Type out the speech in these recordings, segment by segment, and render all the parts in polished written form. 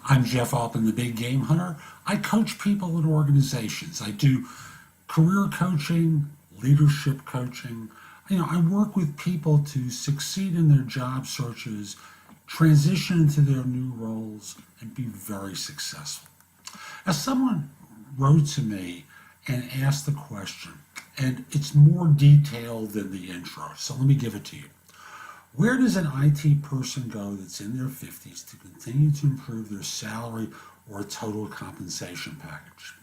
I'm Jeff Altman, the Big Game Hunter. I coach people in organizations. I do career coaching, leadership coaching. I work with people to succeed in their job searches, transition into their new roles, and be very successful. As someone wrote to me and asked the question, and it's more detailed than the intro, so let me give it to you. Where does an IT person go that's in their 50s to continue to improve their salary or total compensation package?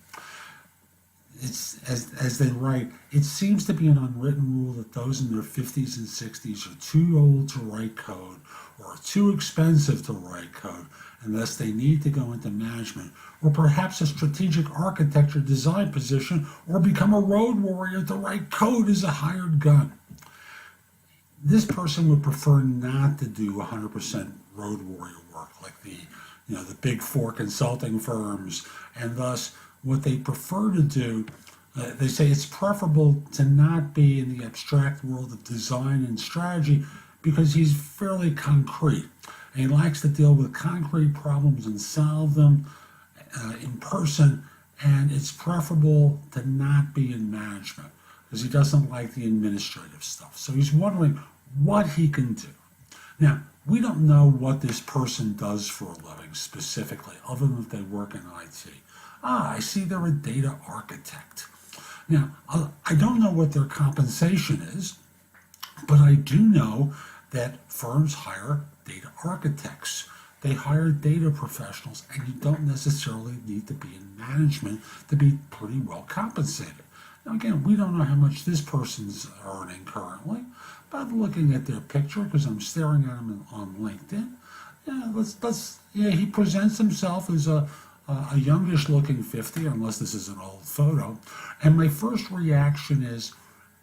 It's as they write, it seems to be an unwritten rule that those in their 50s and 60s are too old to write code or too expensive to write code unless they need to go into management or perhaps a strategic architecture design position or become a road warrior to write code as a hired gun. This person would prefer not to do 100% road warrior work like the big four consulting firms, and thus what they prefer to do, they say it's preferable to not be in the abstract world of design and strategy because he's fairly concrete and he likes to deal with concrete problems and solve them in person, and it's preferable to not be in management because he doesn't like the administrative stuff. So he's wondering what he can do. Now, we don't know what this person does for a living specifically, other than if they work in IT. I see they're a data architect. Now, I don't know what their compensation is, but I do know that firms hire data architects. They hire data professionals, and you don't necessarily need to be in management to be pretty well compensated. Now, again, we don't know how much this person's earning currently, but looking at their picture, because I'm staring at him on LinkedIn, he presents himself as a youngish-looking 50, unless this is an old photo. And my first reaction is,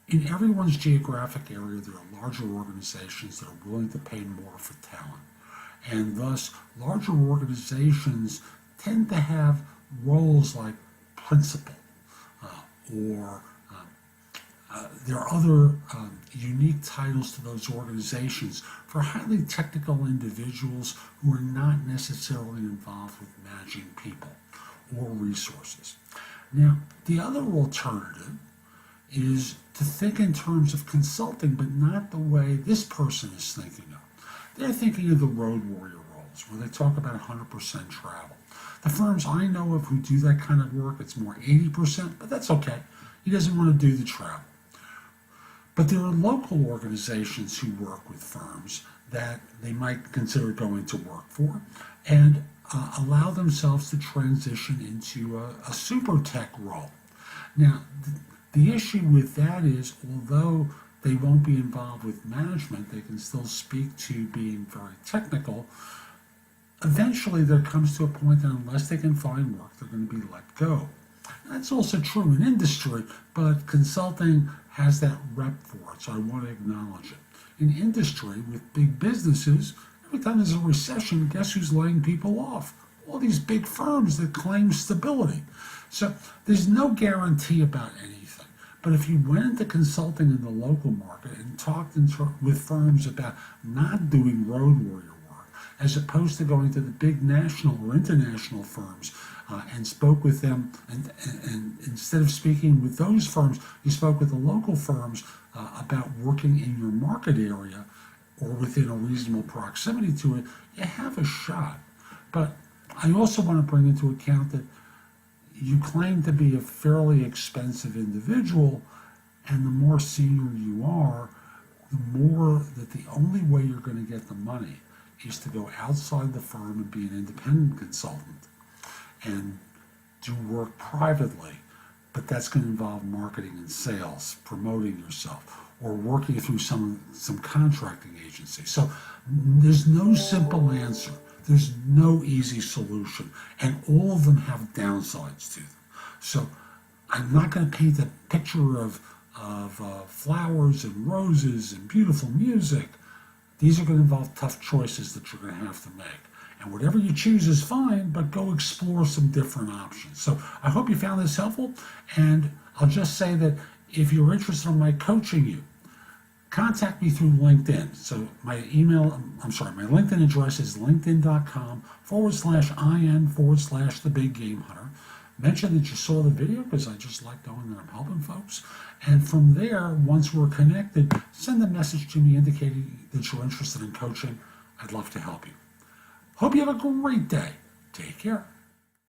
in everyone's geographic area, there are larger organizations that are willing to pay more for talent. And thus, larger organizations tend to have roles like principal, or there are other unique titles to those organizations for highly technical individuals who are not necessarily involved with managing people or resources. Now, the other alternative is to think in terms of consulting, but not the way this person is thinking of. They're thinking of the road warrior roles, where they talk about 100% travel. The firms I know of who do that kind of work, it's more 80%, but that's okay. He doesn't want to do the travel. But there are local organizations who work with firms that they might consider going to work for and allow themselves to transition into a super tech role. Now, the issue with that is, although they won't be involved with management, they can still speak to being very technical. Eventually, there comes to a point that unless they can find work, they're going to be let go. That's also true in industry, but consulting has that rep for it, so I want to acknowledge it. In industry, with big businesses, every time there's a recession, guess who's laying people off? All these big firms that claim stability. So there's no guarantee about anything. But if you went into consulting in the local market and talked with firms about not doing road warrior work, as opposed to going to the big national or international firms, and spoke with them, and instead of speaking with those firms, you spoke with the local firms about working in your market area or within a reasonable proximity to it, you have a shot. But I also want to bring into account that you claim to be a fairly expensive individual, and the more senior you are, the more that the only way you're going to get the money is to go outside the firm and be an independent consultant and do work privately, but that's going to involve marketing and sales, promoting yourself, or working through some contracting agency. So there's no simple answer. There's no easy solution, and all of them have downsides to them. So I'm not going to paint a picture of flowers and roses and beautiful music. These are going to involve tough choices that you're going to have to make. And whatever you choose is fine, but go explore some different options. So I hope you found this helpful, and I'll just say that if you're interested in my coaching you, contact me through LinkedIn. So my my LinkedIn address is linkedin.com/IN/the Big Game Hunter. Mention that you saw the video because I just like knowing that I'm helping folks. And from there, once we're connected, send a message to me indicating that you're interested in coaching. I'd love to help you. Hope you have a great day. Take care.